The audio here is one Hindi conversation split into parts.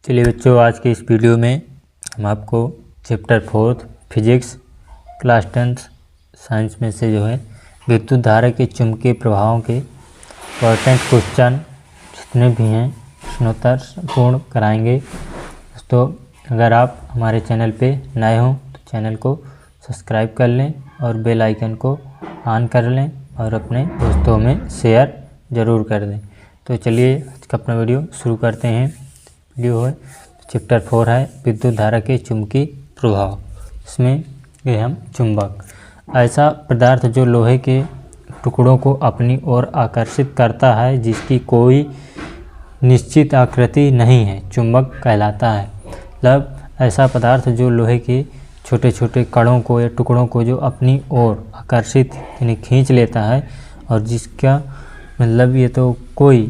चलिए बच्चों, आज के इस वीडियो में हम आपको चैप्टर 4 फिजिक्स क्लास 10 साइंस में से विद्युत धारा के चुंबकीय प्रभावों के इम्पोर्टेंट क्वेश्चन जितने भी हैं प्रश्नोत्तर पूर्ण कराएंगे। दोस्तों, अगर आप हमारे चैनल पे नए हों तो चैनल को सब्सक्राइब कर लें और बेल आइकन को ऑन कर लें और अपने दोस्तों में शेयर ज़रूर कर दें। तो चलिए आज का अपना वीडियो शुरू करते हैं। वीडियो है चैप्टर 4 है विद्युत धारा के चुंबकीय प्रभाव। इसमें ये हम चुंबक ऐसा पदार्थ जो लोहे के टुकड़ों को अपनी ओर आकर्षित करता है जिसकी कोई निश्चित आकृति नहीं है, चुंबक कहलाता है। मतलब ऐसा पदार्थ जो लोहे के छोटे छोटे कणों को या टुकड़ों को जो अपनी ओर आकर्षित यानी खींच लेता है और जिसका मतलब ये तो कोई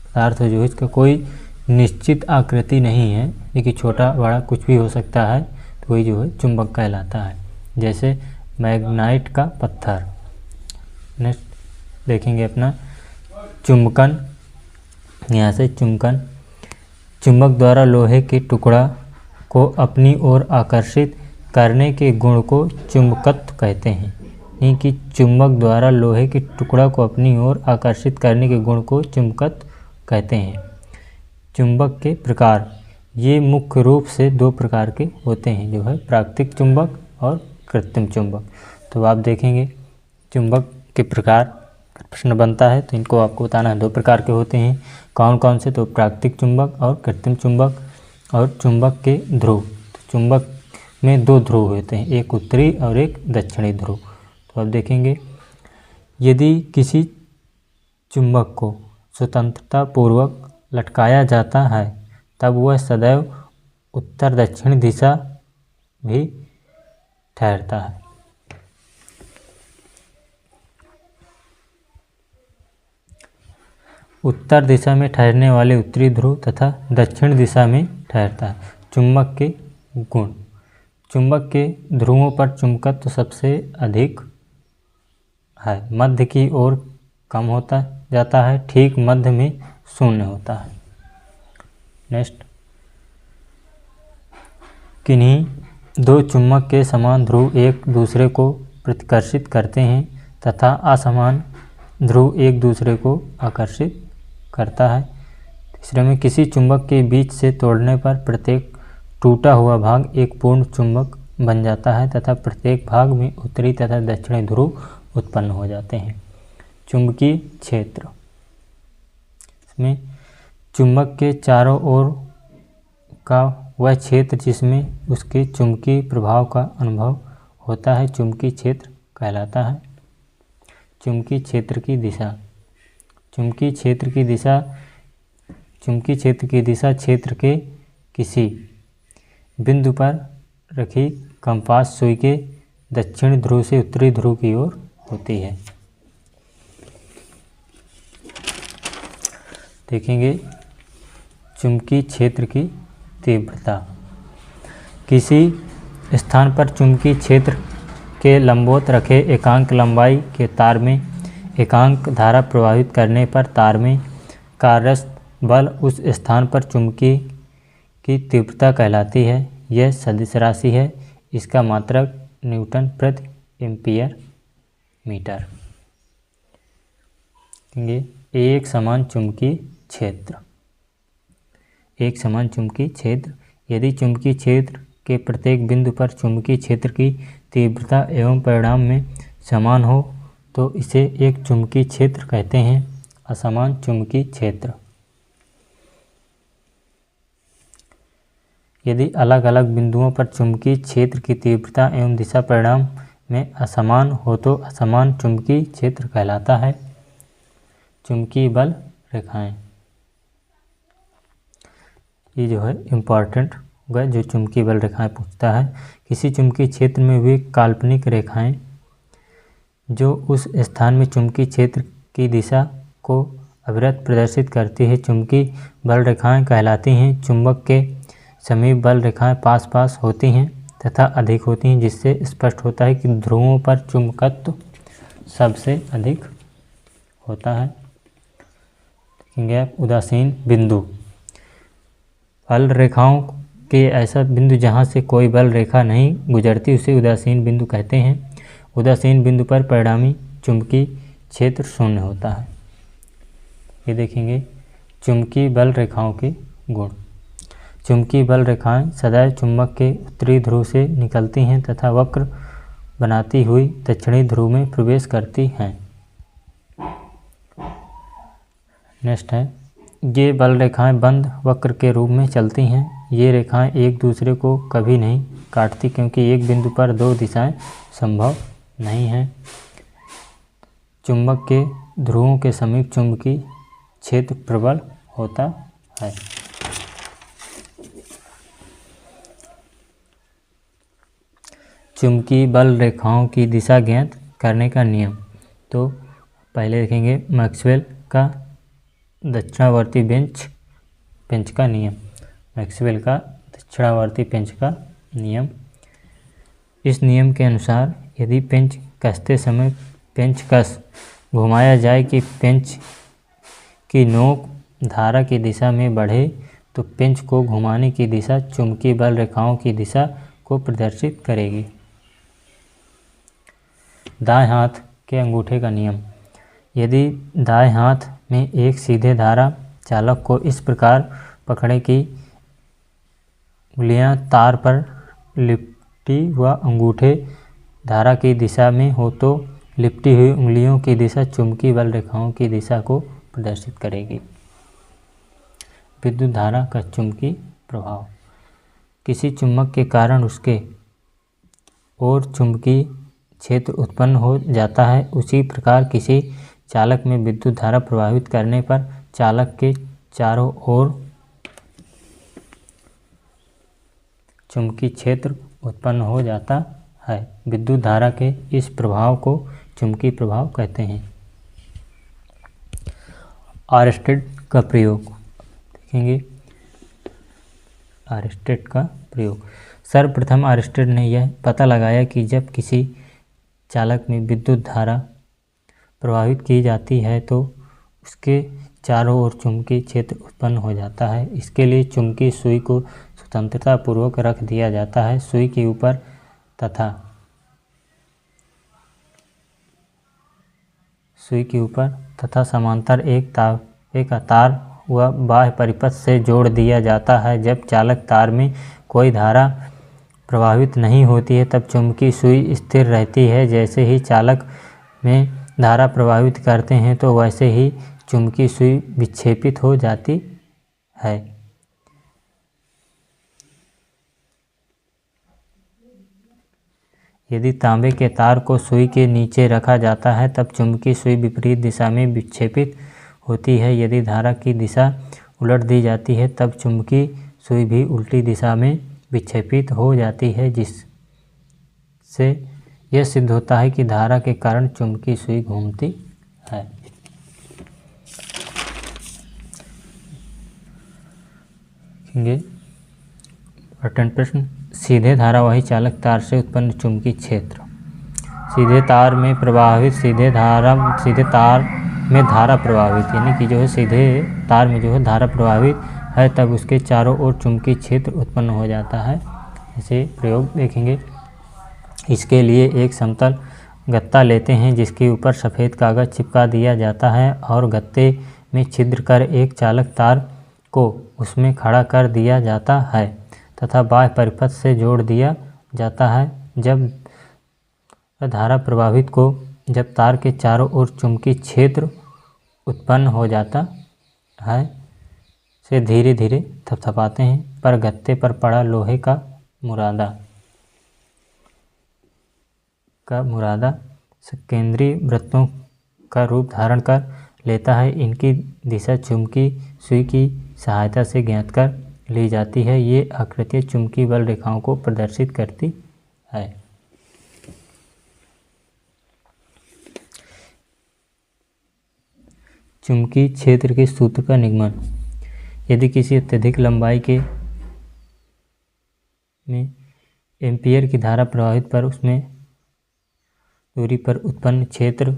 पदार्थ जो है इसका कोई निश्चित आकृति नहीं है, देखिए छोटा बड़ा कुछ भी हो सकता है, तो वही जो है चुंबक कहलाता है। जैसे मैग्नाइट का पत्थर। नेक्स्ट देखेंगे अपना चुंबकन। यहाँ से चुंबकन, चुंबक द्वारा लोहे के टुकड़ा को अपनी ओर आकर्षित करने के गुण को चुंबकत्व कहते हैं। यानी कि चुंबक द्वारा लोहे के टुकड़ा को अपनी ओर आकर्षित करने के गुण को चुंबकत्व कहते हैं। चुंबक के प्रकार, ये मुख्य रूप से दो प्रकार के होते हैं, जो है प्राकृतिक चुंबक और कृत्रिम चुंबक। तो आप देखेंगे चुंबक के प्रकार प्रश्न बनता है तो इनको आपको बताना है। दो प्रकार के होते हैं, कौन कौन से? तो प्राकृतिक चुंबक और कृत्रिम चुंबक। और चुंबक के ध्रुव, तो चुंबक में दो ध्रुव होते हैं, एक उत्तरी और एक दक्षिणी ध्रुव। तो आप देखेंगे यदि किसी चुंबक को स्वतंत्रता पूर्वक लटकाया जाता है तब वह सदैव उत्तर दक्षिण दिशा भी ठहरता है। उत्तर दिशा में ठहरने वाले उत्तरी ध्रुव तथा दक्षिण दिशा में ठहरता है। चुंबक के गुण, चुंबक के ध्रुवों पर चुंबकत्व सबसे अधिक है, मध्य की ओर कम होता जाता है, ठीक मध्य में शून्य होता है। नेक्स्ट, किन्हीं दो चुंबक के समान ध्रुव एक दूसरे को प्रतिकर्षित करते हैं तथा असमान ध्रुव एक दूसरे को आकर्षित करता है। तीसरे में किसी चुंबक के बीच से तोड़ने पर प्रत्येक टूटा हुआ भाग एक पूर्ण चुंबक बन जाता है तथा प्रत्येक भाग में उत्तरी तथा दक्षिणी ध्रुव उत्पन्न हो जाते हैं। चुंबकीय क्षेत्र, इसमें चुंबक के चारों ओर का वह क्षेत्र जिसमें उसके चुंबकीय प्रभाव का अनुभव होता है चुंबकीय क्षेत्र कहलाता है। चुंबकीय क्षेत्र की दिशा, चुंबकीय क्षेत्र की दिशा, चुंबकीय क्षेत्र की दिशा क्षेत्र के किसी बिंदु पर रखी कंपास सुई के दक्षिण ध्रुव से उत्तरी ध्रुव की ओर होती है। देखेंगे चुंबकीय क्षेत्र की तीव्रता, किसी स्थान पर चुंबकीय क्षेत्र के लंबवत रखे एकांक लंबाई के तार में एकांक धारा प्रवाहित करने पर तार में कार्यरत बल उस स्थान पर चुंबकीय की तीव्रता कहलाती है। यह सदिश राशि है, इसका मात्रक न्यूटन प्रति एम्पीयर मीटर। एक समान चुंबकीय क्षेत्र, एक समान चुंबकीय क्षेत्र, यदि चुंबकीय क्षेत्र के प्रत्येक बिंदु पर चुंबकीय क्षेत्र की तीव्रता एवं परिमाण में समान हो तो इसे एक चुंबकीय क्षेत्र कहते हैं। असमान चुंबकीय क्षेत्र, यदि अलग अलग बिंदुओं पर चुंबकीय क्षेत्र की तीव्रता एवं दिशा परिमाण में असमान हो तो असमान चुंबकीय क्षेत्र कहलाता है। चुंबकीय बल रेखाएं, ये जो है इम्पॉर्टेंट होगा जो चुंबकीय बल रेखाएं पूछता है। किसी चुंबकीय क्षेत्र में वे काल्पनिक रेखाएं जो उस स्थान में चुंबकीय क्षेत्र की दिशा को अविरत प्रदर्शित करती है चुंबकीय बल रेखाएं कहलाती हैं। चुंबक के समीप बल रेखाएं पास पास होती हैं तथा अधिक होती हैं, जिससे स्पष्ट होता है कि ध्रुवों पर चुंबकत्व सबसे अधिक होता है। देखेंगे आप उदासीन बिंदु, बल रेखाओं के ऐसा बिंदु जहाँ से कोई बल रेखा नहीं गुजरती उसे उदासीन बिंदु कहते हैं। उदासीन बिंदु पर परिणामी चुंबकीय क्षेत्र शून्य होता है। ये देखेंगे चुंबकीय बल रेखाओं के गुण। चुंबकीय बल रेखाएं सदैव चुंबक के उत्तरी ध्रुव से निकलती हैं तथा वक्र बनाती हुई दक्षिणी ध्रुव में प्रवेश करती हैं। नेक्स्ट है, ये बल रेखाएं बंद वक्र के रूप में चलती हैं। ये रेखाएं एक दूसरे को कभी नहीं काटती क्योंकि एक बिंदु पर दो दिशाएं संभव नहीं हैं। चुंबक के ध्रुवों के समीप चुंबकीय क्षेत्र प्रबल होता है। चुंबकीय बल रेखाओं की दिशा ज्ञात करने का नियम। तो पहले देखेंगे मैक्सवेल का दक्षिणावर्ती पेंच का नियम। मैक्सवेल का दक्षिणावर्ती पेंच का नियम। इस नियम के अनुसार यदि पेंच कसते समय पेंच कस घुमाया जाए कि पेंच की नोक धारा की दिशा में बढ़े तो पेंच को घुमाने की दिशा चुंबकीय बल रेखाओं की दिशा को प्रदर्शित करेगी। दाएं हाथ के अंगूठे का नियम। यदि दाएं हाथ में एक सीधे धारा चालक को इस प्रकार पकड़े कि उंगलियां तार पर लिपटी व अंगूठे धारा की दिशा में हो तो लिपटी हुई उंगलियों की दिशा चुंबकीय बल रेखाओं की दिशा को प्रदर्शित करेगी। विद्युत धारा का चुंबकीय प्रभाव। किसी चुंबक के कारण उसके और चुंबकीय क्षेत्र उत्पन्न हो जाता है। उसी प्रकार किसी चालक में विद्युत धारा प्रवाहित करने पर चालक के चारों ओर चुंबकीय क्षेत्र उत्पन्न हो जाता है। विद्युत धारा के इस प्रभाव को चुंबकीय प्रभाव कहते हैं। आरस्टेड का प्रयोग देखेंगे। आरस्टेड का प्रयोग। सर्वप्रथम आरस्टेड ने यह पता लगाया कि जब किसी चालक में विद्युत धारा प्रवाहित की जाती है तो उसके चारों ओर चुंबकीय क्षेत्र उत्पन्न हो जाता है। इसके लिए चुंबकीय सुई को स्वतंत्रता पूर्वक रख दिया जाता है। सुई के ऊपर तथा समांतर एक तार व बाह्य परिपथ से जोड़ दिया जाता है। जब चालक तार में कोई धारा प्रवाहित नहीं होती है तब चुंबकीय सुई स्थिर रहती है। जैसे ही चालक में धारा प्रवाहित करते हैं तो वैसे ही चुंबकीय सुई विक्षेपित हो जाती है। यदि तांबे के तार को सुई के नीचे रखा जाता है तब चुंबकीय सुई विपरीत दिशा में विक्षेपित होती है। यदि धारा की दिशा उलट दी जाती है तब चुंबकीय सुई भी उल्टी दिशा में विक्षेपित हो जाती है, जिससे यह सिद्ध होता है कि धारा के कारण चुंबकीय सुई घूमती है। इंपॉर्टेंट प्रश्न। सीधे धारावाही चालक तार से उत्पन्न चुंबकीय क्षेत्र। सीधे तार में प्रवाहित सीधे तार में धारा प्रवाहित यानी कि जो है सीधे तार में जो है धारा प्रवाहित है तब उसके चारों ओर चुंबकीय क्षेत्र उत्पन्न हो जाता है। ऐसे प्रयोग देखेंगे। इसके लिए एक समतल गत्ता लेते हैं जिसके ऊपर सफ़ेद कागज़ चिपका दिया जाता है और गत्ते में छिद्र कर एक चालक तार को उसमें खड़ा कर दिया जाता है तथा बाह्य परिपथ से जोड़ दिया जाता है। जब धारा प्रवाहित को जब तार के चारों ओर चुंबकीय क्षेत्र उत्पन्न हो जाता है से धीरे धीरे थपथपाते हैं पर गत्ते पर पड़ा लोहे का मुरादा केंद्रीय वृत्तों का रूप धारण कर लेता है। इनकी दिशा चुंबकीय सुई की सहायता से ज्ञात कर ली जाती है। ये आकृतियाँ चुंबकीय बल रेखाओं को प्रदर्शित करती है। चुंबकीय क्षेत्र के सूत्र का निगमन। यदि किसी अत्यधिक लंबाई के में एम्पीयर की धारा प्रवाहित पर उसमें दूरी पर उत्पन्न क्षेत्र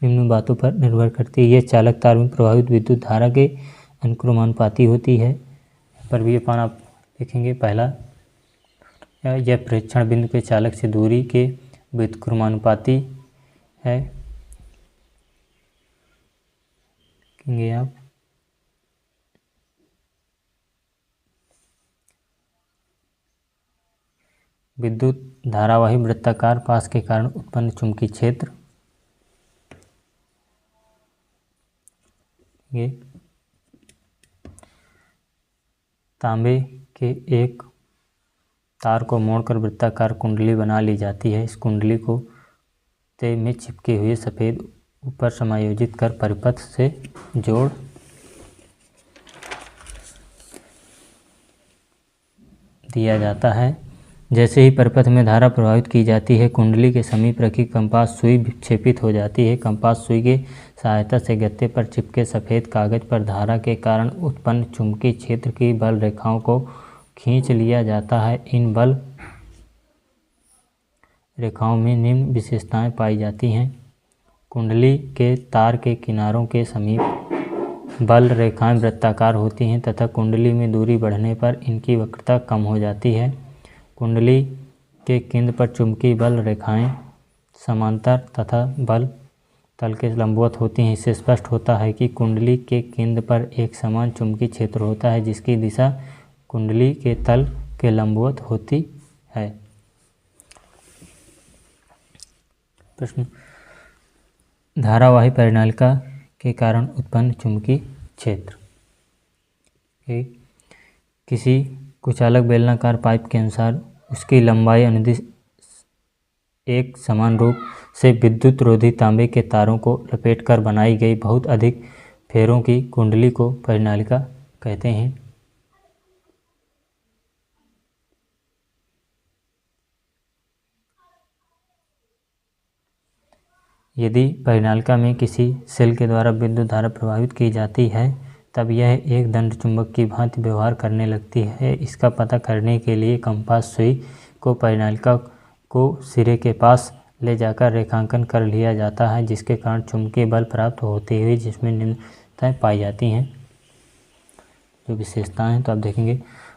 निम्न बातों पर निर्भर करती है। यह चालक तार में प्रवाहित विद्युत धारा के अनुक्रमानुपाती होती है। पर भी अपन आप देखेंगे पहला, यह प्रेक्षण बिंदु के चालक से दूरी के व्युत्क्रमानुपाती है। देखेंगे आप विद्युत धारावाही वृत्ताकार पास के कारण उत्पन्न चुंबकीय क्षेत्र, ये तांबे के एक तार को मोड़कर वृत्ताकार कुंडली बना ली जाती है। इस कुंडली को ते में चिपके हुए सफ़ेद ऊपर समायोजित कर परिपथ से जोड़ दिया जाता है। जैसे ही परिपथ में धारा प्रवाहित की जाती है, कुंडली के समीप रखी कंपास सुई विक्षेपित हो जाती है। कंपास सुई की सहायता से गत्ते पर चिपके सफ़ेद कागज पर धारा के कारण उत्पन्न चुंबकीय क्षेत्र की बल रेखाओं को खींच लिया जाता है। इन बल रेखाओं में निम्न विशेषताएं पाई जाती हैं। कुंडली के तार के किनारों के समीप बल रेखाएं वृत्ताकार होती हैं तथा कुंडली में दूरी बढ़ने पर इनकी वक्रता कम हो जाती है। कुंडली के केंद्र पर चुंबकीय बल रेखाएं समांतर तथा बल तल के लंबवत होती हैं। इससे स्पष्ट होता है कि कुंडली के केंद्र पर एक समान चुंबकीय क्षेत्र होता है जिसकी दिशा कुंडली के तल के लंबवत होती है। प्रश्न, धारावाही परिनालिका के कारण उत्पन्न चुंबकीय क्षेत्र। किसी कुचालक बेलनाकार पाइप के अनुसार उसकी लंबाई अनुदिश एक समान रूप से विद्युत रोधी तांबे के तारों को लपेटकर बनाई गई बहुत अधिक फेरों की कुंडली को परिनालिका कहते हैं। यदि परिनालिका में किसी सेल के द्वारा विद्युत धारा प्रवाहित की जाती है तब यह एक दंड चुंबक की भांति व्यवहार करने लगती है। इसका पता करने के लिए कंपास सुई को परिनालिका को सिरे के पास ले जाकर रेखांकन कर लिया जाता है जिसके कारण चुंबकीय बल प्राप्त होते हुए जिसमें निम्नताएं पाई जाती हैं। जो विशेषताएं हैं तो आप देखेंगे,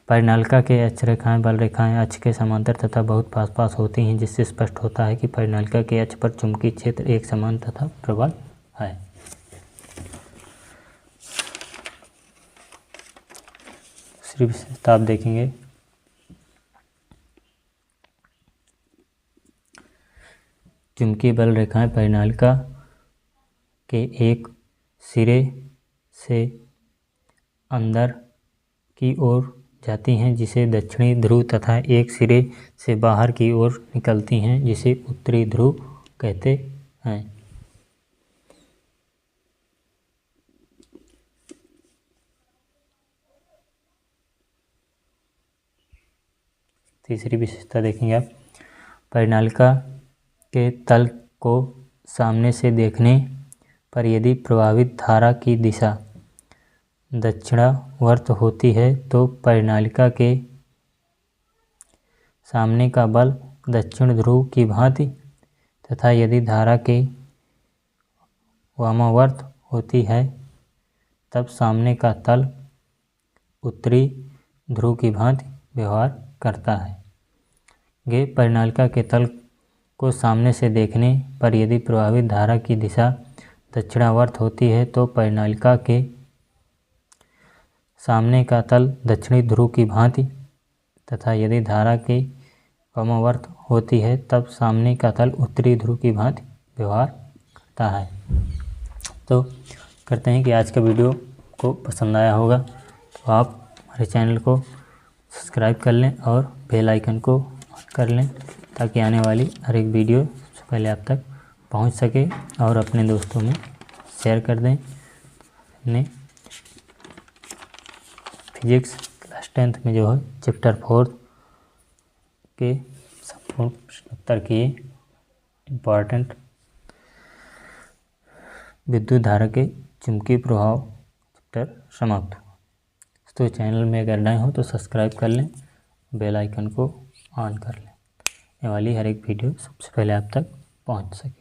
परिनालिका के अक्ष रेखाएं बल रेखाएं अक्ष के समांतर तथा बहुत पास पास होती हैं जिससे स्पष्ट होता है कि परिनालिका के अक्ष पर चुंबकीय क्षेत्र एक समान तथा प्रबल है। दूसरी विशेषता आप देखेंगे, चुंबकीय बल रेखाएं परिनालिका के एक सिरे से अंदर की ओर जाती हैं जिसे दक्षिणी ध्रुव तथा एक सिरे से बाहर की ओर निकलती हैं जिसे उत्तरी ध्रुव कहते हैं। तीसरी विशेषता देखेंगे आप, परिनालिका के तल को सामने से देखने पर यदि प्रवाहित धारा की दिशा दक्षिणावर्त होती है तो परिनालिका के सामने का बल दक्षिण ध्रुव की भांति तथा यदि धारा के वामावर्त होती है तब सामने का तल उत्तरी ध्रुव की भांति व्यवहार करता है। गे परिनालिका के तल को सामने से देखने पर यदि प्रवाहित धारा की दिशा दक्षिणावर्त होती है तो परिनालिका के सामने का तल दक्षिणी ध्रुव की भांति तथा यदि धारा के वामावर्त होती है तब सामने का तल उत्तरी ध्रुव की भांति व्यवहार करता है। तो करते हैं कि आज का वीडियो को पसंद आया होगा तो आप हमारे चैनल को सब्सक्राइब कर लें और बेल आइकन को ऑन कर लें ताकि आने वाली हर एक वीडियो सबसे पहले आप तक पहुंच सके और अपने दोस्तों में शेयर कर दें। अपने फिजिक्स क्लास 10th में जो है चैप्टर 4 के संपूर्ण प्रश्नोत्तर किए इम्पॉर्टेंट विद्युत धारा के चुंबकीय प्रभाव चैप्टर समाप्त हुआ। तो चैनल में अगर नए हो तो सब्सक्राइब कर लें, बेल आइकन को ऑन कर लें, ये वाली हर एक वीडियो सबसे पहले आप तक पहुंच सके।